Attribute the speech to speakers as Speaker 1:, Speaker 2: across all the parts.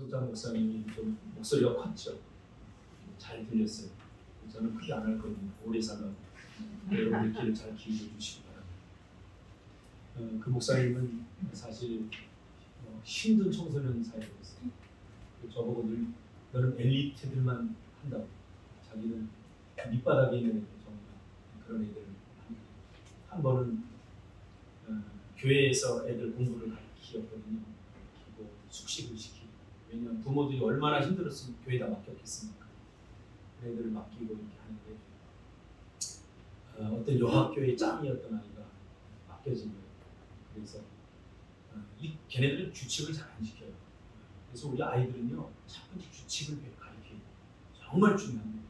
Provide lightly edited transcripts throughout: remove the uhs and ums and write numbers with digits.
Speaker 1: 서부장 목사님이 좀 목소리가 컸죠. 잘 들렸어요. 저는 크게 안 할 거거든요. 오래 살라고. 여러분들 귀를 잘 기울여 주시기 바랍니다. 그 목사님은 사실 힘든 청소년 사역이었어요. 저보고 늘 너는 엘리트들만 한다고. 자기는 밑바닥에 있는 애들 정말 그런 애들을 한 번은 교회에서 애들 공부를 가르치었거든요. 그리고 숙식을 시키고. 왜냐하면 부모들이 얼마나 힘들었으면 교회에다 맡겼겠습니까? 그 애들을 맡기고 이렇게 하는데 어떤 여학교의 짱이었던 아이가 맡겨진 거예요. 그래서 걔네들은 규칙을 잘 안 지켜요. 그래서 우리 아이들은요 자꾸 규칙을 가르쳐요. 정말 중요한 거예요.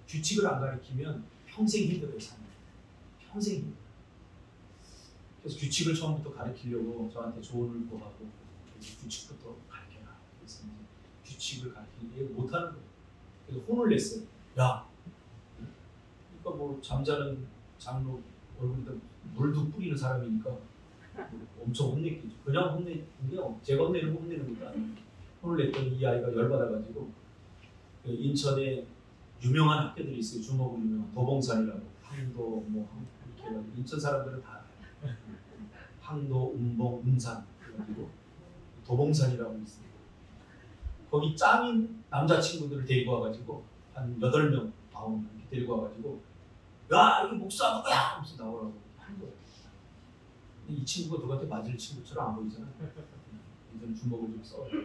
Speaker 1: 규칙을 안 가르치면 평생 힘들어요. 삶을. 평생 힘들어요. 그래서 규칙을 처음부터 가르치려고 저한테 조언을 구하고 규칙부터 가르쳐라. 그래서 이제 규칙을 가르치는데 못하는 거예요. 그래서 혼을 냈어요. 야, 그러니까 뭐 잠자는 장로 얼굴에다 물도 뿌리는 사람이니까 엄청 혼냈겠죠. 그냥 혼내는 게 제가 혼내는 거 혼내는 것도 아니에요. 혼을 냈더니 이 아이가 열받아가지고 인천에 유명한 학교들이 있어요. 주먹으로 유명한 도봉산이라고 항도 뭐 이렇게 해가지고 인천 사람들은 다 알아요. 항도, 운봉, 운산 그래가지고 도봉산이라고 있어요. 거기 짱인 남자친구들을 데리고 와가지고 한 8명, 9명 이렇게 데리고 와가지고 야 이거 목사 누구야? 하면서 나오라고 한 거예요. 이 친구가 누구한테 맞을 친구처럼 안 보이잖아. 이제는 주먹을 좀 써가지고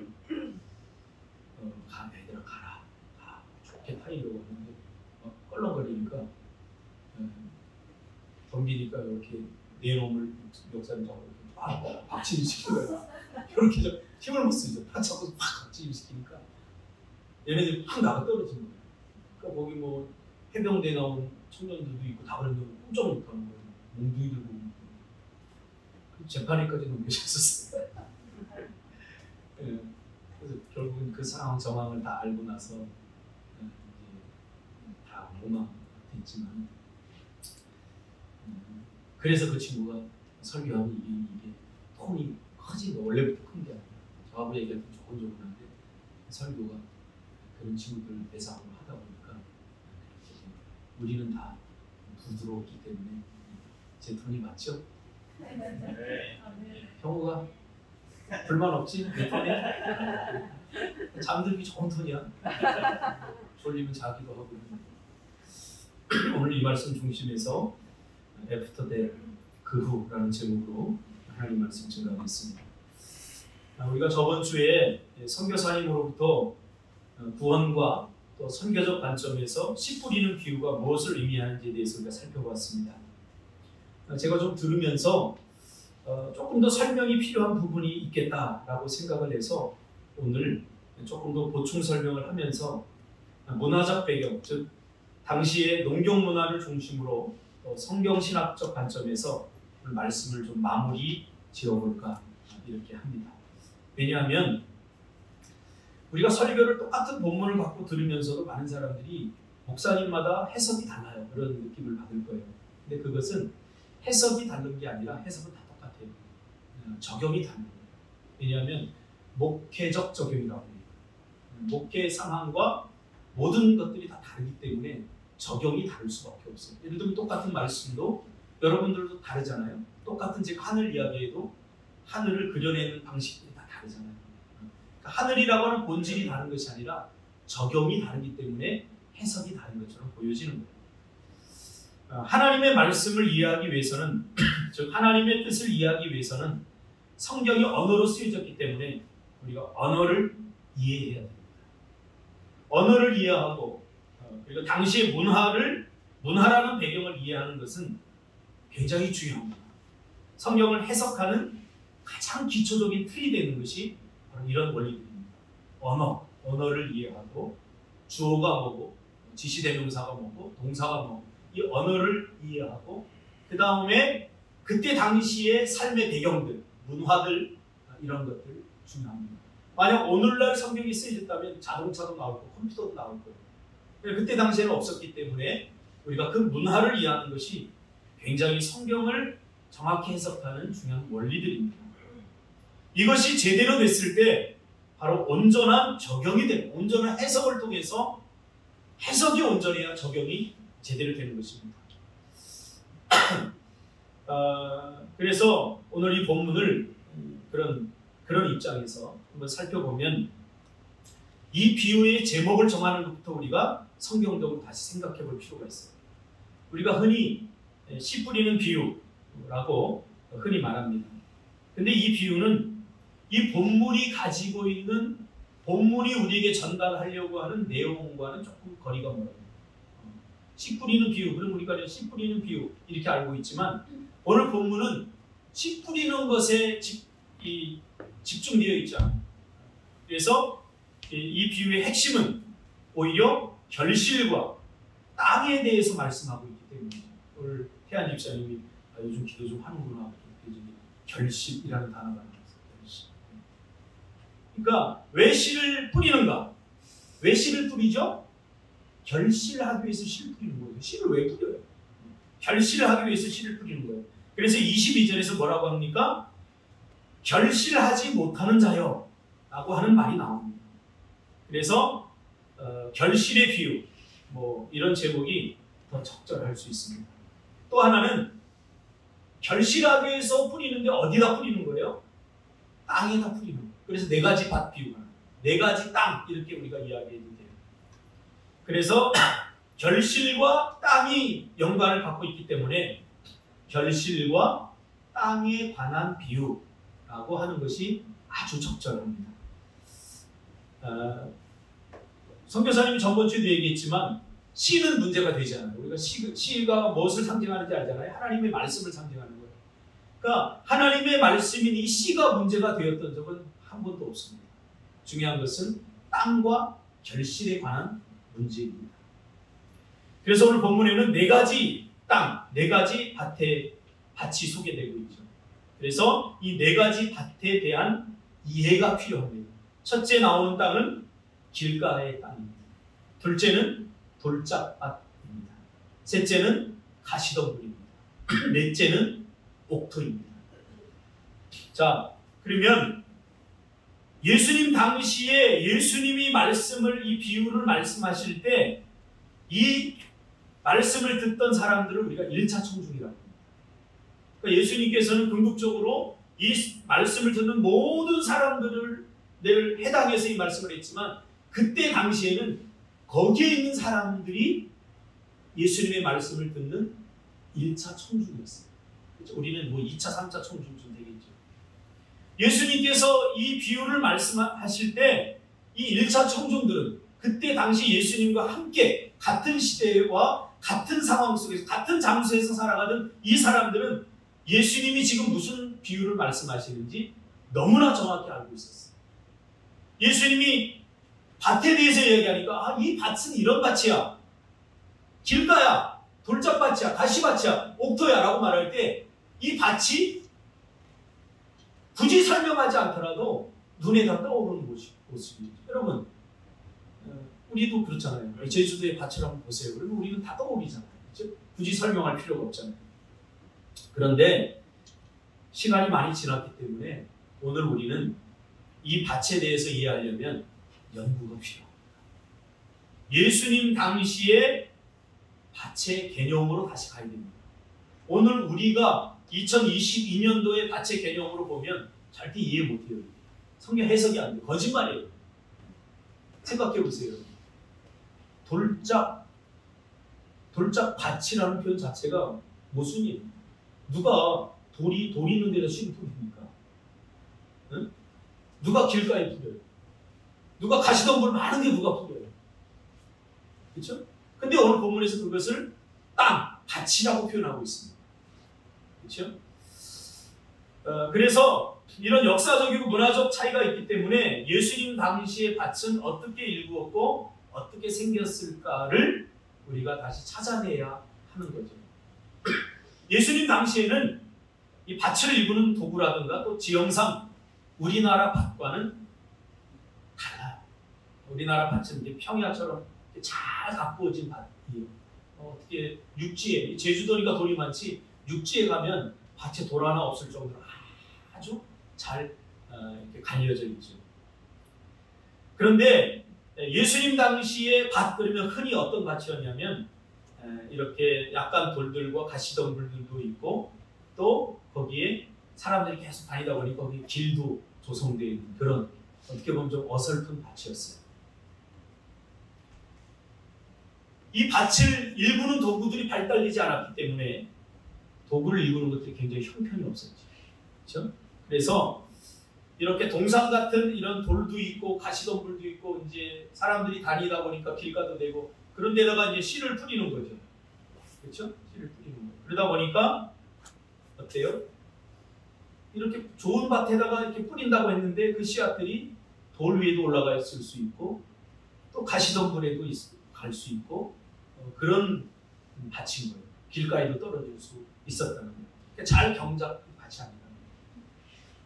Speaker 1: 얘들아 가라. 가. 좋게 타이려고 하는데 껄렁거리니까 덤비니까 이렇게 네 놈을 역사를 잡고 박치기 시키고요. 이렇게 좀 힘을 못 쓰죠. 팍 잡고 팍 박치기 시키니까 얘네들이 팍 나가 떨어지는 거예요. 그러니까 거기 뭐 해병대 나온 청년들도 있고 다 그런데 꼼짝 못하는 거예요. 몽둥이 들고 재판에까지 넘겨졌었어요. 네. 그래서 결국은 그 상황 정황을 다 알고 나서 이제 다 무마됐지만 그래서 그 친구가 설교하면 이게 톤이 커진 거 원래부터 큰 게 아니라 저하고 얘기할 때 조곤조곤한데 설교가 그런 친구들 대상으로 하다 보니까 우리는 다 부드럽기 때문에 제 톤이 맞죠? 네. 형우가 불만 없지? 내 톤에? 잠들기 좋은 톤이야. 졸리면 자기도 하고. 오늘 이 말씀 중심에서 애프터 데 그 후라는 제목으로 하나님 말씀 증거하겠습니다. 우리가 저번 주에 선교사님으로부터 구원과 또 선교적 관점에서 씨 뿌리는 기후가 무엇을 의미하는지에 대해서 우리가 살펴봤습니다. 제가 좀 들으면서 조금 더 설명이 필요한 부분이 있겠다라고 생각을 해서 오늘 조금 더 보충 설명을 하면서 문화적 배경, 즉 당시의 농경 문화를 중심으로 성경신학적 관점에서 오늘 말씀을 좀 마무리 지어볼까 이렇게 합니다. 왜냐하면 우리가 설교를 똑같은 본문을 갖고 들으면서도 많은 사람들이 목사님마다 해석이 달라요. 그런 느낌을 받을 거예요. 근데 그것은 해석이 다른 게 아니라 해석은 다 똑같아요. 적용이 다른 거예요. 왜냐하면 목회적 적용이라고 해요. 목회 상황과 모든 것들이 다 다르기 때문에 적용이 다를 수밖에 없어요. 예를 들면 똑같은 말씀도 여러분들도 다르잖아요. 똑같은 즉 하늘 이야기에도 하늘을 그려내는 방식들이 다 다르잖아요. 그러니까 하늘이라고 하는 본질이 다른 것이 아니라 적용이 다르기 때문에 해석이 다른 것처럼 보여지는 거예요. 하나님의 말씀을 이해하기 위해서는 즉 하나님의 뜻을 이해하기 위해서는 성경이 언어로 쓰여졌기 때문에 우리가 언어를 이해해야 됩니다. 언어를 이해하고 그리고 당시의 문화라는 배경을 이해하는 것은 굉장히 중요합니다. 성경을 해석하는 가장 기초적인 틀이 되는 것이 바로 이런 원리들입니다. 언어를 이해하고 주어가 뭐고 지시대명사가 뭐고 동사가 뭐고 이 언어를 이해하고 그 다음에 그때 당시의 삶의 배경들, 문화들 이런 것들 중요합니다. 만약 오늘날 성경이 쓰여졌다면 자동차도 나올 거고 컴퓨터도 나올 거예요. 그때 당시에는 없었기 때문에 우리가 그 문화를 이해하는 것이 굉장히 성경을 정확히 해석하는 중요한 원리들입니다. 이것이 제대로 됐을 때 바로 온전한 적용이 되는, 온전한 해석을 통해서 해석이 온전해야 적용이 제대로 되는 것입니다. 그래서 오늘 이 본문을 그런 입장에서 한번 살펴보면 이 비유의 제목을 정하는 것부터 우리가 성경적으로 다시 생각해 볼 필요가 있어요. 우리가 흔히 씨 뿌리는 비유라고 흔히 말합니다. 근데 이 비유는 이 본문이 가지고 있는, 본문이 우리에게 전달하려고 하는 내용과는 조금 거리가 멀어요. 씨 뿌리는 비유, 그럼 우리가 씨 뿌리는 비유 이렇게 알고 있지만 오늘 본문은 씨 뿌리는 것에 집중되어 있잖아요. 그래서 이 비유의 핵심은 오히려 결실과 땅에 대해서 말씀하고 있기 때문이죠. 오늘 태한 집사님이 요즘 기도 좀 하는구나. 결실이라는 단어가 나왔어요. 결실. 그러니까 왜 씨를 뿌리는가? 왜 씨를 뿌리죠? 결실하기 위해서 씨를 뿌리는 거예요. 씨를 왜 뿌려요? 결실을 하기 위해서 씨를 뿌리는 거예요. 그래서 22절에서 뭐라고 합니까? 결실하지 못하는 자여 라고 하는 말이 나옵니다. 그래서 결실의 비유, 이런 제목이 더 적절할 수 있습니다. 또 하나는 결실하기 위해서 뿌리는데 어디다 뿌리는 거예요? 땅에다 뿌리는 거예요. 그래서 네 가지 밭 비유가, 네 가지 땅, 이렇게 우리가 이야기해도 돼요. 그래서 결실과 땅이 연관을 갖고 있기 때문에 결실과 땅에 관한 비유라고 하는 것이 아주 적절합니다. 선교사님이 저번 주에도 얘기했지만 씨는 문제가 되지 않아요. 우리가 씨가 무엇을 상징하는지 알잖아요. 하나님의 말씀을 상징하는 거예요. 그러니까 하나님의 말씀인 이 씨가 문제가 되었던 적은 한 번도 없습니다. 중요한 것은 땅과 결실에 관한 문제입니다. 그래서 오늘 본문에는 네 가지 땅, 네 가지 밭이 소개되고 있죠. 그래서 이 네 가지 밭에 대한 이해가 필요합니다. 첫째 나오는 땅은 길가의 땅입니다. 둘째는 돌짝밭입니다. 셋째는 가시덤불입니다. 넷째는 옥토입니다. 자, 그러면 예수님 당시에 예수님이 이 비유를 말씀하실 때 이 말씀을 듣던 사람들을 우리가 1차 청중이라고 합니다. 그러니까 예수님께서는 궁극적으로 이 말씀을 듣는 모든 사람들을 해당해서 이 말씀을 했지만 그때 당시에는 거기에 있는 사람들이 예수님의 말씀을 듣는 1차 청중이었어요. 그렇죠? 우리는 2차, 3차 청중쯤 되겠죠. 예수님께서 이 비유를 말씀하실 때 이 1차 청중들은 그때 당시 예수님과 함께 같은 시대와 같은 상황 속에서 같은 장소에서 살아가던 이 사람들은 예수님이 지금 무슨 비유를 말씀하시는지 너무나 정확히 알고 있었어요. 예수님이 밭에 대해서 얘기하니까 이 밭은 이런 밭이야. 길가야. 돌짝밭이야. 가시밭이야. 옥토야 라고 말할 때 이 밭이 굳이 설명하지 않더라도 눈에 다 떠오르는 모습이죠. 여러분 우리도 그렇잖아요. 제주도의 밭을 한번 보세요. 그러면 우리는 다 떠오르잖아요. 그렇죠? 굳이 설명할 필요가 없잖아요. 그런데 시간이 많이 지났기 때문에 오늘 우리는 이 밭에 대해서 이해하려면 연구가 필요합니다. 예수님 당시의 밭의 개념으로 다시 가야 됩니다. 오늘 우리가 2022년도의 밭의 개념으로 보면 절대 이해 못해요. 성경 해석이 안 돼요. 거짓말이에요. 생각해 보세요. 돌짝밭이라는 표현 자체가 모순이에요. 누가 돌이 있는 데서 씨를 뿌립니까? 응? 누가 길가에 뿌려요? 누가 가시덤불 많은 데 누가 뿌려요? 그렇죠? 근데 오늘 본문에서 그것을 밭이라고 표현하고 있습니다. 그렇죠? 그래서 이런 역사적이고 문화적 차이가 있기 때문에 예수님 당시의 밭은 어떻게 일구었고 어떻게 생겼을까를 우리가 다시 찾아내야 하는 거죠. 예수님 당시에는 이 밭을 일구는 도구라든가 또 지형상 우리나라 밭과는 달라요. 우리나라 밭은 이제 평야처럼 잘 가꾸어진 밭이에요. 어떻게 육지에, 제주도니까 돌이 많지 육지에 가면 밭에 돌 하나 없을 정도로 아주 잘 이렇게 갈려져 있죠. 그런데 예수님 당시에 밭, 그러면 흔히 어떤 밭이었냐면 이렇게 약간 돌들과 가시덤불들도 있고 또 거기에 사람들이 계속 다니다 보니 거기 길도 조성되어 있는 그런 어떻게 보면 좀 어설픈 밭이었어요. 이 밭을 일구는 도구들이 발달되지 않았기 때문에 도구를 일구는 것들이 굉장히 형편이 없었죠. 그렇죠? 그래서 이렇게 동상 같은 이런 돌도 있고 가시덤불도 있고 이제 사람들이 다니다 보니까 길가도 되고 그런 데다가 이제 씨를 뿌리는 거죠. 그렇죠? 씨를 뿌리는 거예요. 그러다 보니까 어때요? 이렇게 좋은 밭에다가 이렇게 뿌린다고 했는데 그 씨앗들이 돌 위에도 올라가 있을 수 있고 또 가시덤불에도 갈 수 있고 그런 밭인 거예요. 길가에도 떨어질 수 있었다는 거예요. 그러니까 잘 경작한 밭이 아니라.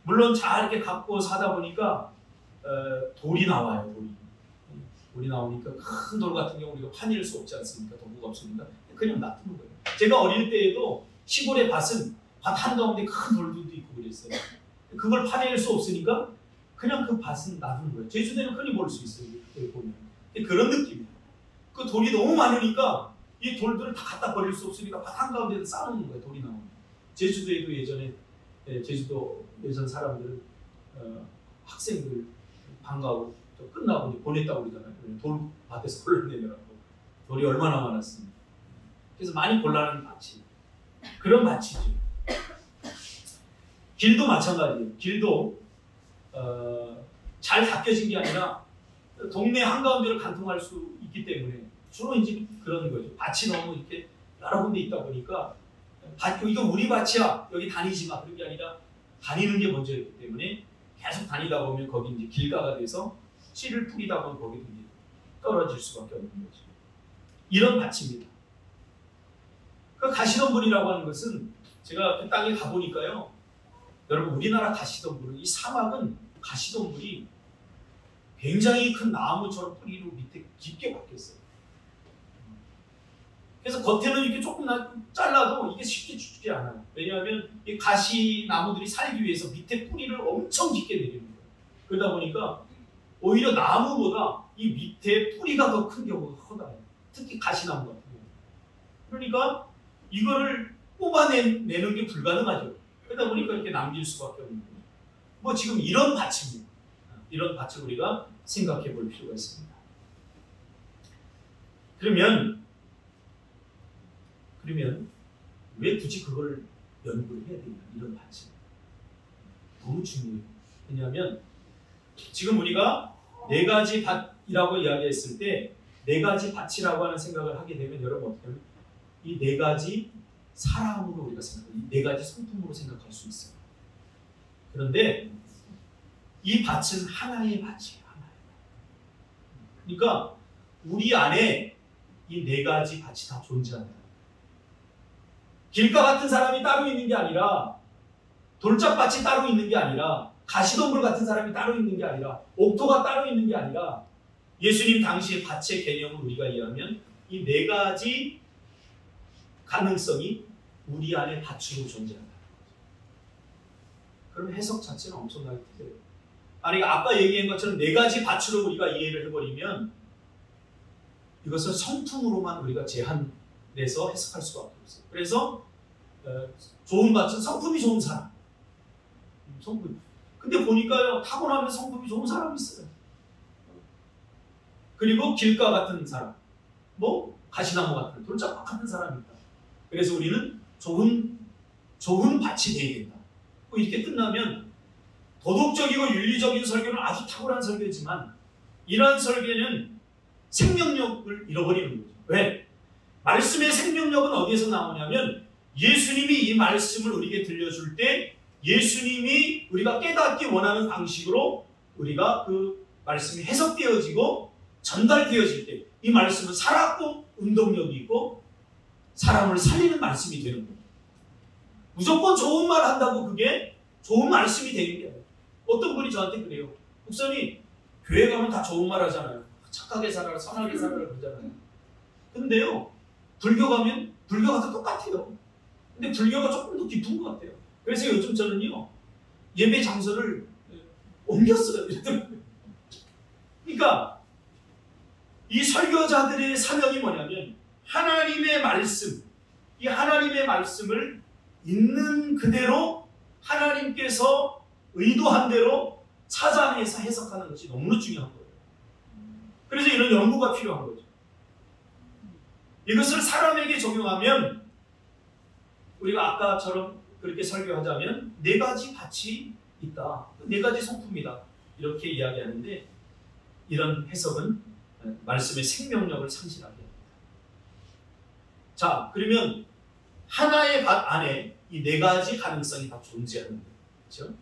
Speaker 1: 물론 잘 이렇게 갖고 사다 보니까 돌이 나와요. 돌이 나오니까 큰 돌 같은 경우 우리가 파낼 수 없지 않습니까? 도구가 없으니까 그냥 놔두는 거예요. 제가 어릴 때에도 시골의 밭은 밭 한가운데 큰 돌들도 있고 그랬어요. 그걸 파낼 수 없으니까 그냥 그 밭은 놔두는 거예요. 제주도에는 흔히 볼 수 있어요. 보면 그런 느낌이에요. 그 돌이 너무 많으니까 이 돌들을 다 갖다 버릴 수 없으니까 밭 한가운데도 쌓아놓는 거예요. 돌이 나오면. 제주도에도 예전에 제주도 예전 사람들은 학생들 방과후 끝나고 이제 보냈다고 그러잖아요. 돌 밭에서 골라내느라고 돌이 얼마나 많았습니까. 그래서 많이 곤란한 밭이 그런 밭이죠. 길도 마찬가지예요. 길도 잘 닦여진 게 아니라 동네 한가운데를 관통할 수 있기 때문에 주로 이제 그런 거죠. 밭이 너무 이렇게 여러 군데 있다 보니까 이거 우리 밭이야 여기 다니지 마 그런 게 아니라 다니는 게 먼저였기 때문에 계속 다니다 보면 거기 이제 길가가 돼서 씨를 뿌리다 보면 거기도 이제 떨어질 수밖에 없는 거죠. 이런 밭입니다. 그 가시덤불이라고 하는 것은 제가 그 땅에 가보니까요. 여러분 우리나라 가시덤불은 이 사막은 가시덤불이 굉장히 큰 나무처럼 뿌리로 밑에 깊게 박혔어요. 그래서 겉에는 이렇게 조금 잘라도 이게 쉽게 죽지 않아요. 왜냐하면 이 가시나무들이 살기 위해서 밑에 뿌리를 엄청 깊게 내리는 거예요. 그러다 보니까 오히려 나무보다 이 밑에 뿌리가 더 큰 경우가 커다래요. 특히 가시나무 같은 경우. 그러니까 이거를 뽑아내는 게 불가능하죠. 그러다 보니까 이렇게 남길 수밖에 없는 거예요. 뭐 지금 이런 밭입니다. 이런 밭을 우리가 생각해 볼 필요가 있습니다. 그러면 왜 굳이 그걸 연구를 해야 되냐? 이런 밭이 너무 중요해요. 왜냐하면 지금 우리가 네 가지 밭이라고 이야기했을 때 네 가지 밭이라고 하는 생각을 하게 되면 여러분 어떻게 하면 이 네 가지 사람으로 우리가 생각해요. 이 네 가지 성품으로 생각할 수 있어요. 그런데 이 밭은 하나의 밭이에요. 하나의 밭. 그러니까 우리 안에 이 네 가지 밭이 다 존재한다. 길가 같은 사람이 따로 있는 게 아니라 돌짝밭이 따로 있는 게 아니라 가시덤불 같은 사람이 따로 있는 게 아니라 옥토가 따로 있는 게 아니라 예수님 당시의 밭의 개념을 우리가 이해하면 이 네 가지 가능성이 우리 안에 밭으로 존재한다. 그럼 해석 자체는 엄청나게 틀려요. 아니 아까 얘기한 것처럼 네 가지 밭으로 우리가 이해를 해버리면 이것을 성품으로만 우리가 제한해서 해석할 수밖에 없어요. 그래서 좋은 밭은 성품이 좋은 사람. 성품. 근데 보니까요 타고나면 성품이 좋은 사람이 있어요. 그리고 길가 같은 사람, 뭐 가시나무 같은 돌짝밭 같은 사람이 있다. 그래서 우리는 좋은 밭이 되어야 된다. 이렇게 끝나면 도덕적이고 윤리적인 설교는 아주 탁월한 설교지만 이러한 설교는 생명력을 잃어버리는 거죠. 왜? 말씀의 생명력은 어디에서 나오냐면 예수님이 이 말씀을 우리에게 들려줄 때 예수님이 우리가 깨닫기 원하는 방식으로 우리가 그 말씀이 해석되어지고 전달되어질 때 이 말씀은 살았고 운동력이 있고 사람을 살리는 말씀이 되는 거예요. 무조건 좋은 말 한다고 그게 좋은 말씀이 되는 게 아니에요. 어떤 분이 저한테 그래요. 목사님 교회 가면 다 좋은 말 하잖아요. 착하게 살아라 선하게 살아라 그러잖아요. 근데요 불교 가면 불교가 다 똑같아요. 근데 불교가 조금 더 깊은 것 같아요. 그래서 요즘 저는요 예배 장소를 옮겼어요. 그러니까 그러니까 이 설교자들의 사명이 뭐냐면 하나님의 말씀, 이 하나님의 말씀을 있는 그대로 하나님께서 의도한 대로 찾아내서 해석하는 것이 너무나 중요한 거예요. 그래서 이런 연구가 필요한 거죠. 이것을 사람에게 적용하면 우리가 아까처럼 그렇게 설교하자면 네 가지 밭이 있다. 네 가지 성품이다. 이렇게 이야기하는데 이런 해석은 말씀의 생명력을 상실하게 합니다. 자, 그러면 하나의 밭 안에 이 네 가지 가능성이 다 존재하는 거예요. 그렇죠?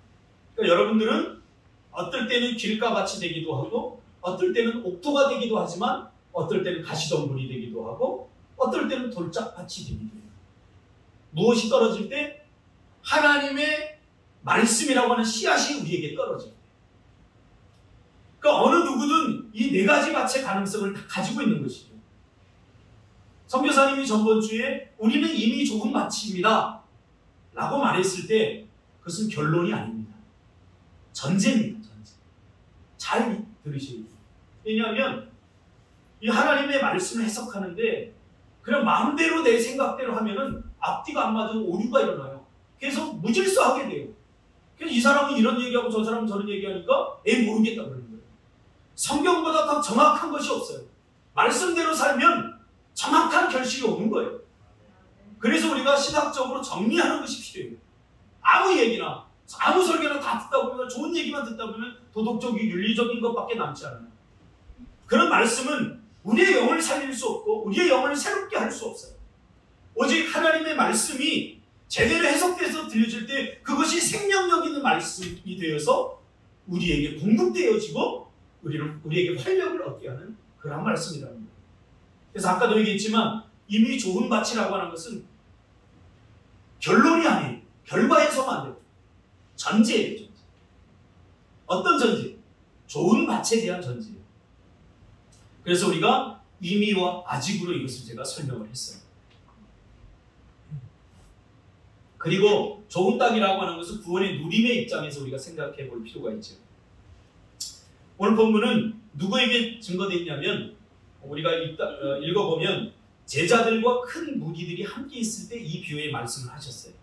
Speaker 1: 그러니까 여러분들은 어떨 때는 길가밭이 되기도 하고 어떨 때는 옥토가 되기도 하지만 어떨 때는 가시덤불이 되기도 하고 어떨 때는 돌짝밭이 되기도 해요. 무엇이 떨어질 때? 하나님의 말씀이라고 하는 씨앗이 우리에게 떨어져요. 그러니까 어느 누구든 이 네 가지 밭의 가능성을 다 가지고 있는 것이죠. 선교사님이 전번 주에 우리는 이미 좋은 밭입니다 라고 말했을 때 그것은 결론이 아닙니다. 전제입니다. 전제. 잘 들으셔야 돼요. 왜냐하면 이 하나님의 말씀을 해석하는데 그냥 마음대로 내 생각대로 하면은 앞뒤가 안 맞은 오류가 일어나요. 그래서 무질서하게 돼요. 그래서 이 사람은 이런 얘기하고 저 사람은 저런 얘기하니까 모르겠다 그러는 거예요. 성경보다 더 정확한 것이 없어요. 말씀대로 살면 정확한 결실이 오는 거예요. 그래서 우리가 신학적으로 정리하는 것이 필요해요. 아무 얘기나 아무 설교나 다 듣다 보면 좋은 얘기만 듣다 보면 도덕적인 윤리적인 것밖에 남지 않아요. 그런 말씀은 우리의 영을 살릴 수 없고 우리의 영을 새롭게 할 수 없어요. 오직 하나님의 말씀이 제대로 해석돼서 들려질 때 그것이 생명력 있는 말씀이 되어서 우리에게 공급되어지고 우리에게 활력을 얻게 하는 그런 말씀이라는 거예요. 그래서 아까도 얘기했지만 이미 좋은 밭이라고 하는 것은 결론이 아니에요. 결과에서만 안 돼요. 전제예요. 전제. 어떤 전제? 좋은 밭에 대한 전제예요. 그래서 우리가 이미와 아직으로 이것을 제가 설명을 했어요. 그리고 좋은 땅이라고 하는 것은 구원의 누림의 입장에서 우리가 생각해 볼 필요가 있죠. 오늘 본문은 누구에게 증거되어 있냐면 우리가 읽어보면 제자들과 큰 무리들이 함께 있을 때 이 비유의 말씀을 하셨어요.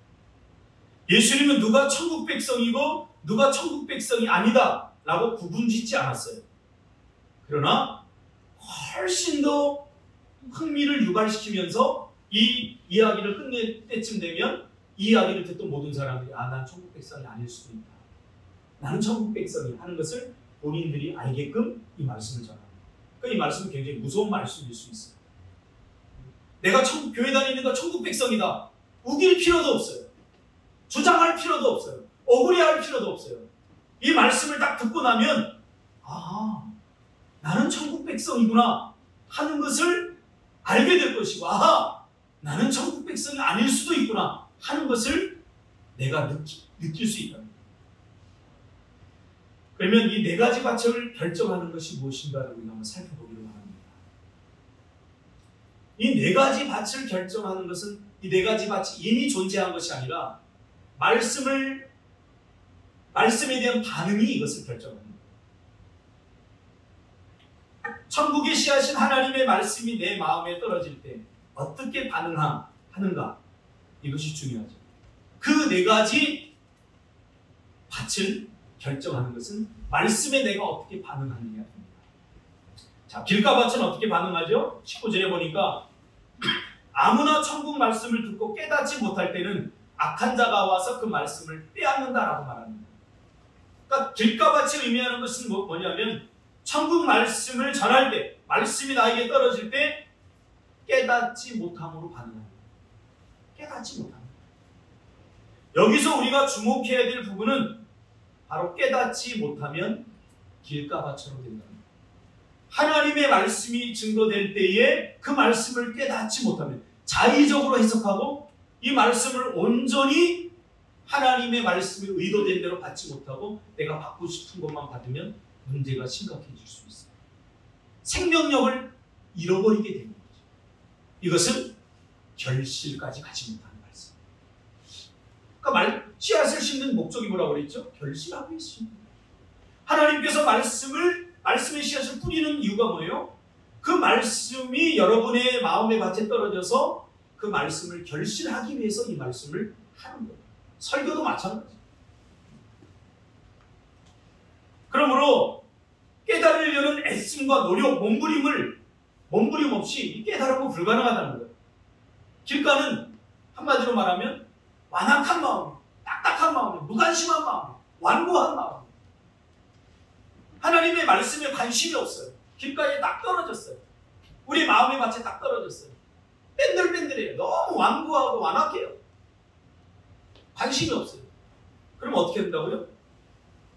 Speaker 1: 예수님은 누가 천국 백성이고 누가 천국 백성이 아니다 라고 구분짓지 않았어요. 그러나 훨씬 더 흥미를 유발시키면서 이 이야기를 끝낼 때쯤 되면 이 이야기를 듣던 모든 사람들이 난 천국 백성이 아닐 수도 있다. 나는 천국 백성이 하는 것을 본인들이 알게끔 이 말씀을 전합니다. 그러니까 이 말씀은 굉장히 무서운 말씀일 수 있어요. 내가 교회 다니니까 천국 백성이다. 우길 필요도 없어요. 주장할 필요도 없어요. 억울해할 필요도 없어요. 이 말씀을 딱 듣고 나면 나는 천국 백성이구나 하는 것을 알게 될 것이고 나는 천국 백성이 아닐 수도 있구나 하는 것을 내가 느낄 수 있다. 그러면 이 네 가지 밭을 결정하는 것이 무엇인가를 우리가 한번 살펴보기로 합니다. 이 네 가지 밭을 결정하는 것은 이 네 가지 밭이 이미 존재한 것이 아니라 말씀에 대한 반응이 이것을 결정합니다. 천국의 씨앗인 하나님의 말씀이 내 마음에 떨어질 때 어떻게 반응하는가 이것이 중요하죠. 그 네 가지 밭을 결정하는 것은 말씀에 내가 어떻게 반응하느냐입니다. 자, 길가밭은 어떻게 반응하죠? 19절에 보니까 아무나 천국 말씀을 듣고 깨닫지 못할 때는 악한 자가 와서 그 말씀을 빼앗는다라고 말합니다. 그러니까 길가밭이 의미하는 것은 뭐냐면 천국 말씀을 전할 때 말씀이 나에게 떨어질 때 깨닫지 못함으로 반응합니다. 깨닫지 못합니다. 여기서 우리가 주목해야 될 부분은 바로 깨닫지 못하면 길가밭처럼 된다. 하나님의 말씀이 증거될 때에 그 말씀을 깨닫지 못하면 자의적으로 해석하고 이 말씀을 온전히 하나님의 말씀이 의도된 대로 받지 못하고 내가 받고 싶은 것만 받으면 문제가 심각해질 수 있어요. 생명력을 잃어버리게 되는 거죠. 이것은 결실까지 가지 못하는 말씀. 그러니까 씨앗을 심는 목적이 뭐라고 그랬죠? 결실하고 있습니다. 하나님께서 말씀을 말씀의 씨앗을 뿌리는 이유가 뭐예요? 그 말씀이 여러분의 마음의 밭에 떨어져서 그 말씀을 결실하기 위해서 이 말씀을 하는 거예요. 설교도 마찬가지. 그러므로 깨달으려는 애씀과 노력, 몸부림 없이 깨달음은 불가능하다는 거예요. 길가는 한마디로 말하면 완악한 마음, 딱딱한 마음, 무관심한 마음, 완고한 마음. 하나님의 말씀에 관심이 없어요. 길가에 딱 떨어졌어요. 우리 마음의 밭에 딱 떨어졌어요. 뺀들뺀들해요. 너무 완고하고 완악해요. 관심이 없어요. 그럼 어떻게 된다고요?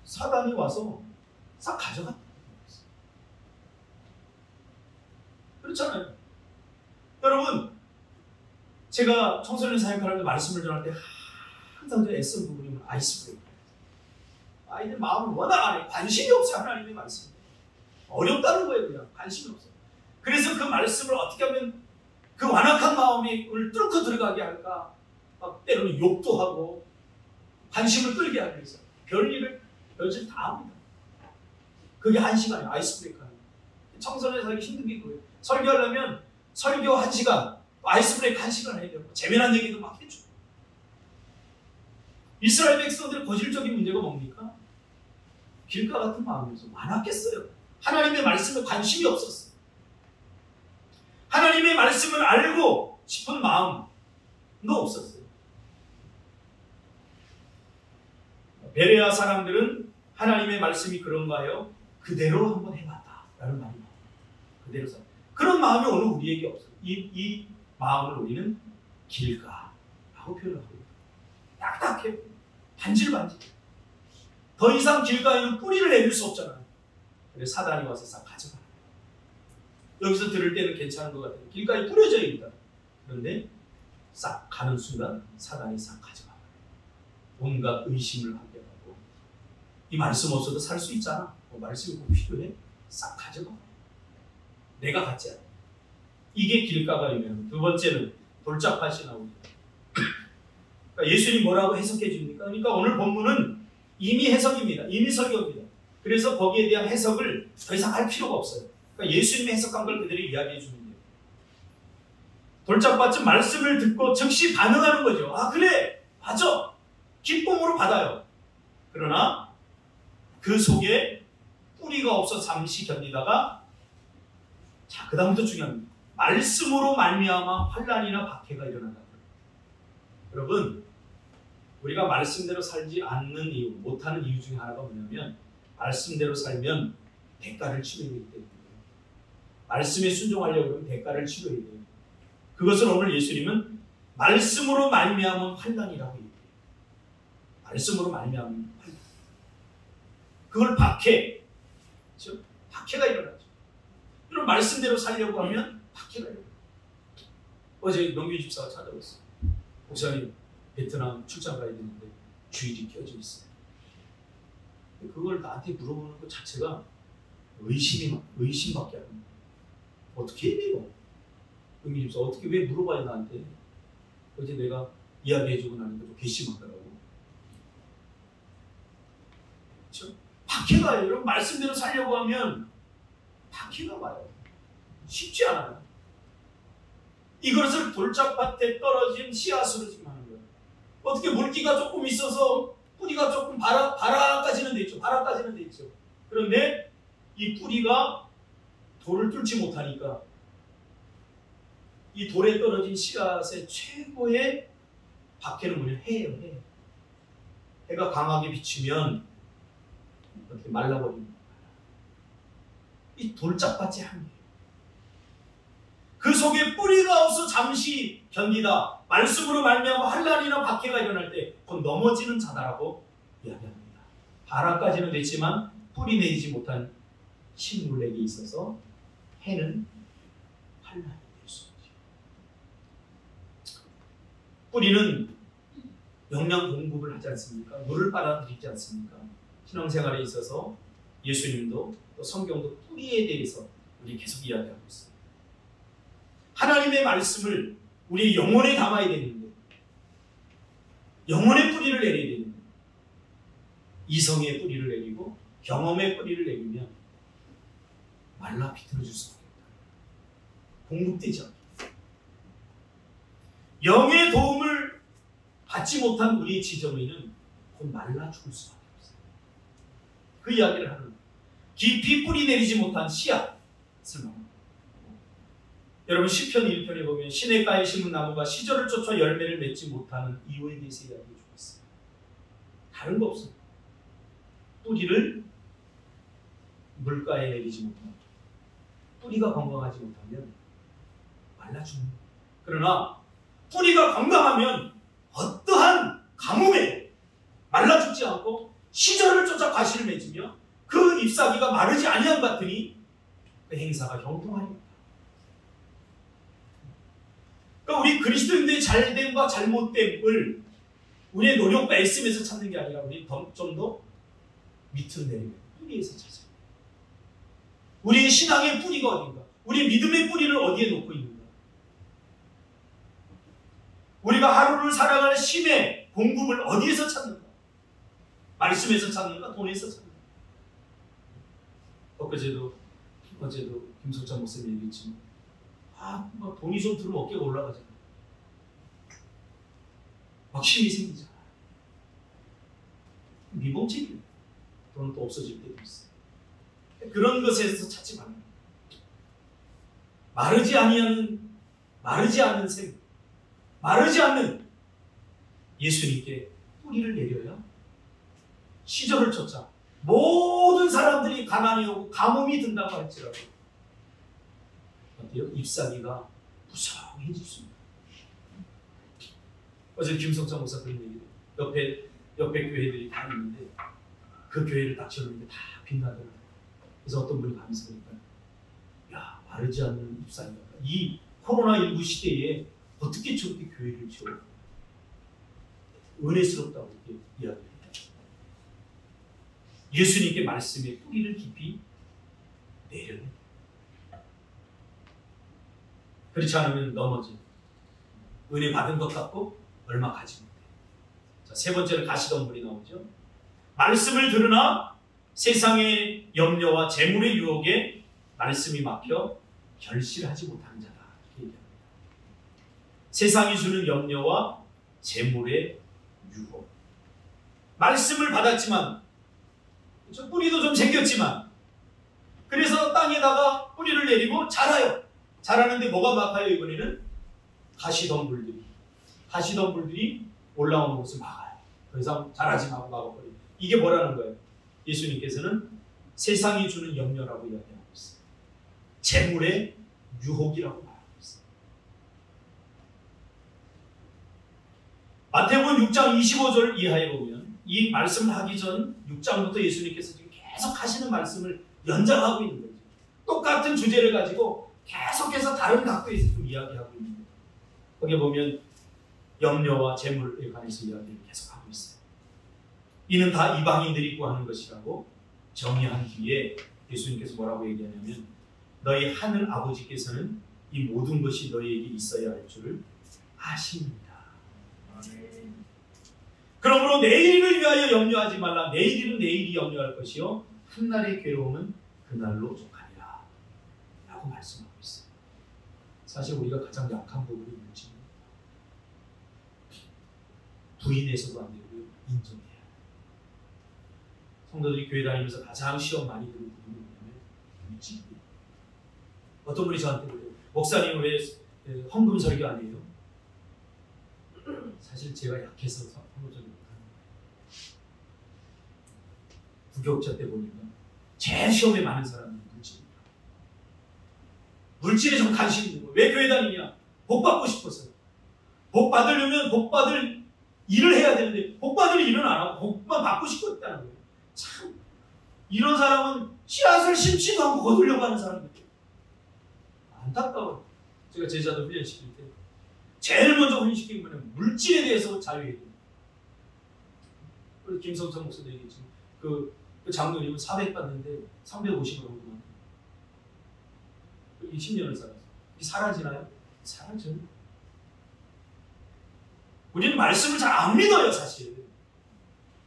Speaker 1: 사단이 와서 싹 가져간다. 그렇잖아요. 여러분, 제가 청소년 사역하는데 말씀을 전할 때 항상 저 애쓴 부분이 아이스 브레이크. 아이들 마음은 워낙 안 해. 관심이 없어요. 하나님의 말씀. 어렵다는 거예요. 그냥 관심이 없어요. 그래서 그 말씀을 어떻게 하면 그 완악한 마음이 뚫고 들어가게 할까? 막 때로는 욕도 하고 관심을 끌게 하기 위해서 별일을 며칠 다 합니다. 그게 1시간이에요. 아이스 브레이크 하는 거. 청소년 사역이 힘든 게 그거예요. 설교하려면 설교 1시간, 아이스 브레이크 1시간 해야 되고 재미난 얘기도 막 해줘. 이스라엘 백성들의 고질적인 문제가 뭡니까? 길가 같은 마음에서 완악했어요. 하나님의 말씀에 관심이 없었어요. 하나님의 말씀을 알고 싶은 마음도 없었어요. 베레아 사람들은 하나님의 말씀이 그런가요? 그대로 한번 해봤다 라는 말이 나와요. 그대로 살. 그런 마음이 오늘 우리에게 없어요. 이 마음을 우리는 길가라고 표현하고 있어요. 딱딱해요. 반질반질. 더 이상 길가에는 뿌리를 내릴 수 없잖아요. 그래서 사단이 와서 싹 가져가요. 여기서 들을 때는 괜찮은 것 같아요. 길가에 뿌려져 있다. 그런데 싹 가는 순간 사단이 싹 가져가요. 온갖 의심을 하게 하고 이 말씀 없어도 살 수 있잖아. 말씀이 꼭 필요해. 싹 가져가. 내가 갖지 않아. 이게 길가가 유명합니다. 두 번째는 돌짝밭이 나옵니다. 그러니까 예수님이 뭐라고 해석해 줍니까? 그러니까 오늘 본문은 이미 해석입니다. 이미 설교입니다. 그래서 거기에 대한 해석을 더 이상 할 필요가 없어요. 그러니까 예수님이 해석한 걸 그대로 이야기해 주는 거예요. 돌짝밭은 말씀을 듣고 즉시 반응하는 거죠. 아 그래 맞아. 기쁨으로 받아요. 그러나 그 속에 뿌리가 없어 잠시 견디다가 자 그 다음부터 중요합니다. 말씀으로 말미암아 환난이나 박해가 일어난다. 여러분 우리가 말씀대로 살지 않는 이유, 못하는 이유 중에 하나가 뭐냐면 말씀대로 살면 대가를 치러야 되기 때문에 말씀에 순종하려고 하면 대가를 치러야 돼요. 그것을 오늘 예수님은 말씀으로 말미암은 환난이라고 얘기해요. 말씀으로 말미암은 환난. 그걸 박해. 그렇죠? 박해가 일어나죠. 이런 말씀대로 살려고 하면 박해가 일어나요. 어제 명규 집사가 찾아왔어요. 목사님 베트남 출장 가야 되는데 주일이 껴져 있어요. 그걸 나한테 물어보는 것 자체가 의심밖에 안 해요. 어떻게 해야 돼요? 명규 집사 어떻게 왜 물어봐요 나한테? 어제 내가 이야기해주고 나니까 좀 괘씸하더라고. 그렇죠? 박해가 여러분 말씀대로 살려고 하면 박해가 와요. 쉽지 않아요. 이것을 돌짝밭에 떨어진 씨앗으로 지금 하는 거예요. 어떻게 물기가 조금 있어서 뿌리가 조금 바라까지는 돼 있죠. 바라까지는 돼 있죠. 그런데 이 뿌리가 돌을 뚫지 못하니까 이 돌에 떨어진 씨앗의 최고의 박해는 뭐냐? 해예요. 해. 해가 강하게 비치면 이렇게 말라버립니다. 이 돌짝밭이 한이에요. 그 속에 뿌리가 없어 잠시 견디다 말씀으로 말미암아 환난이나 박해가 일어날 때 곧 넘어지는 자다라고 이야기합니다. 바라까지는 됐지만 뿌리 내리지 못한 식물에게 있어서 해는 환난이 될 수 있죠. 뿌리는 영양 공급을 하지 않습니까? 물을 빨아들이지 않습니까? 신앙생활에 있어서 예수님도 또 성경도 뿌리에 대해서 우리 계속 이야기하고 있습니다. 하나님의 말씀을 우리 영혼에 담아야 되는데 영혼의 뿌리를 내려야 되는데 이성의 뿌리를 내리고 경험의 뿌리를 내리면 말라 비틀어질 수밖에 없다. 공급되지 않게. 영의 도움을 받지 못한 우리의 지정의는 곧 말라 죽을 수밖에 없어요. 그 이야기를 하는 거예요. 깊이 뿌리 내리지 못한 씨앗을 말합니다. 여러분 시편 1편에 보면 시냇가에 심은 나무가 시절을 쫓아 열매를 맺지 못하는 이유에 대해서 이야기해 주고 있어요. 다른 거 없어요. 뿌리를 물가에 내리지 못하면, 뿌리가 건강하지 못하면 말라 죽는 거예요. 그러나 뿌리가 건강하면 어떠한 가뭄에 말라 죽지 않고 시절을 쫓아 과실을 맺으며 그 잎사귀가 마르지 아니함 같으니 그 행사가 형통하리라. 그러니까 우리 그리스도인들의 잘됨과 잘못됨을 우리의 노력과 애씀에서 찾는 게 아니라 우리 좀 더 밑으로 내리면 뿌리에서 찾아요. 우리의 신앙의 뿌리가 어딘가? 우리 믿음의 뿌리를 어디에 놓고 있는가? 우리가 하루를 살아갈 힘의 공급을 어디에서 찾는가? 말씀에서 찾는가? 돈에서 찾는가? 어제도 김석찬 목사님 얘기했지만 막 돈이 좀 들어오면 어깨가 올라가잖아. 막 힘이 생기잖아. 미봉책이에요. 돈은 또 없어질 때도 있어. 그런 것에서 찾지 말아요. 마르지 않는 샘, 마르지 않는 예수님께 뿌리를 내려야 시절을 쫓아 모든 사람들이 가난이 오고 가뭄이 든다고 할지라도 어때요? 잎사귀가 무성해집니다. 어제 김성찬 목사 그런 얘기를 옆에 교회들이 다 있는데 그 교회를 딱 지었는데 다 빛나더라고요. 그래서 어떤 분이 가면서 보니까 야, 마르지 않는 잎사귀가 이 코로나19 시대에 어떻게 저렇게 교회를 지어 은혜스럽다고 이렇게 이야기해요. 예수님께 말씀의 뿌리를 깊이 내려야 돼요. 그렇지 않으면 넘어져. 은혜 받은 것 같고 얼마 가지 못해. 자, 세 번째는 가시덤불이 나오죠. 말씀을 들으나 세상의 염려와 재물의 유혹에 말씀이 막혀 결실하지 못하는 자다. 이렇게 얘기합니다. 세상이 주는 염려와 재물의 유혹. 말씀을 받았지만 뿌리도 좀 생겼지만 그래서 땅에다가 뿌리를 내리고 자라요. 자라는데 뭐가 막아요? 이번에는 가시덤불들이 올라오는 것을 막아요. 더 이상 자라지 말고 막아버려요. 이게 뭐라는 거예요? 예수님께서는 세상이 주는 염려라고 이야기하고 있어요. 재물의 유혹이라고 말하고 있어요. 마태복음 6장 25절 이하에 보면 이 말씀을 하기 전 6장부터 예수님께서 지금 계속 하시는 말씀을 연장하고 있는 거죠. 똑같은 주제를 가지고 계속해서 다른 각도에서 좀 이야기하고 있는 거예요. 거기에 보면 염려와 재물에 관해서 이야기를 계속하고 있어요. 이는 다 이방인들이 구하는 것이라고 정의한 뒤에 예수님께서 뭐라고 얘기하냐면 너희 하늘 아버지께서는 이 모든 것이 너희에게 있어야 할 줄을 아십니다. 그러므로 내일을 위하여 염려하지 말라. 내일 일은 내일이 염려할 것이요 한날의 괴로움은 그날로 족하리라 라고 말씀하고 있어요. 사실 우리가 가장 약한 부분이 뭔지 부인해서도 안 되고요. 인정해야 해요. 성도들이 교회 다니면서 가장 시험 많이 들은 부분이 뭐냐면 물질이에요. 어떤 분이 저한테 그래요. 목사님 왜 헌금 설교 안 해요? 사실 제가 약해서 헌금 설교 못하는 거예요. 부교육자 때 보니까 제일 시험에 많은 사람이 물질이에요. 물질에 좀 관심이 있는 거예요. 왜 교회 다니냐? 복 받고 싶어서요. 복 받으려면 복 받을 일을 해야 되는데 복 받을 일은 안 하고 복만 받고 싶어 했다는 거예요. 참 이런 사람은 씨앗을 심지도 않고 거두려고 하는 사람들이에요. 안타까워요. 제가 제자들 훈련시킬 때 제일 먼저 훈련시킨 거는 물질에 대해서 자유해야 돼요. 김성찬 목사도 얘기했지. 그 장로님은 400 받는데 350을 헌금한다. 20년을 살았어. 이게 사라지나요? 사라져요. 우리는 말씀을 잘 안 믿어요, 사실.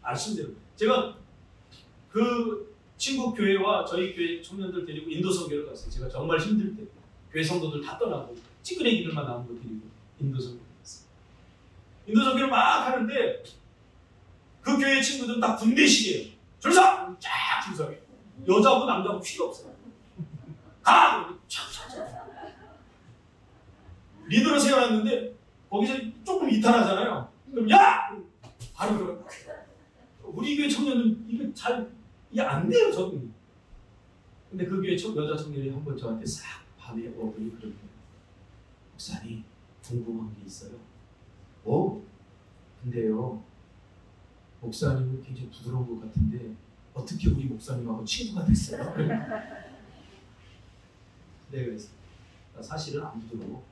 Speaker 1: 말씀대로. 제가 그 친구 교회와 저희 교회 청년들 데리고 인도 선교를 갔어요. 제가 정말 힘들 때 교회 성도들 다 떠나고 찌끄레기들만 남은 거 데리고 인도 선교를 갔어요. 인도 선교를 막 하는데 그 교회 친구들은 다 군대식이에요. 줄서! 쫙 줄서. 여자고 남자고 필요 없어요. 가! 리더로 세워놨는데 거기서 조금 이탈하잖아요. 그럼 야! 바로 들어가. 우리 교회 청년은 이게 잘 이게 안 돼요, 적응이. 근데 그 교회 여자 청년이 한 번 저한테 싹 밤에 오더니 그러더니 목사님 궁금한 게 있어요. 근데요 목사님은 굉장히 부드러운 것 같은데 어떻게 우리 목사님하고 친구가 됐어요? 내가 그랬어. 나 사실은 안 부드러워.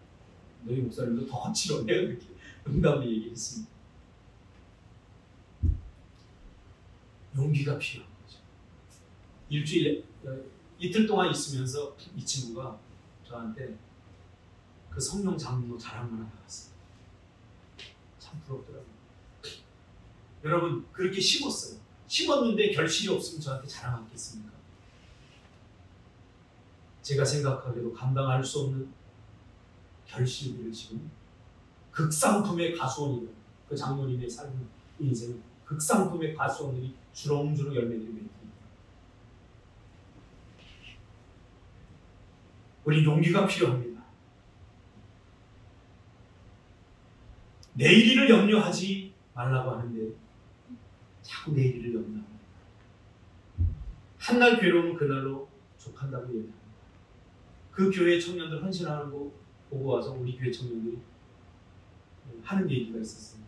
Speaker 1: 너희 목사님도 더 거칠어. 내가 그렇게 농담을 얘기했습니다. 용기가 필요한 거죠. 이틀 동안 있으면서 이 친구가 저한테 그 성령 장로 자랑만 하다 갔어요. 참 부럽더라고요. 여러분 그렇게 심었어요. 심었는데 결실이 없으면 저한테 자랑하겠습니까? 제가 생각하기에도 감당할 수 없는 결실들을 지금 극상품의 가수원이에요. 그 장로님의 삶은 인생은 극상품의 가수원들이 주렁주렁 열매들이 맺습니다. 우리 용기가 필요합니다. 내일을 염려하지 말라고 하는데 자꾸 내일을 염려합니다. 한날 괴로우면 그날로 족한다고 얘기합니다. 그 교회 청년들 헌신하는 거 보고 와서 우리 교회 청년들이 하는 얘기가 있었어요.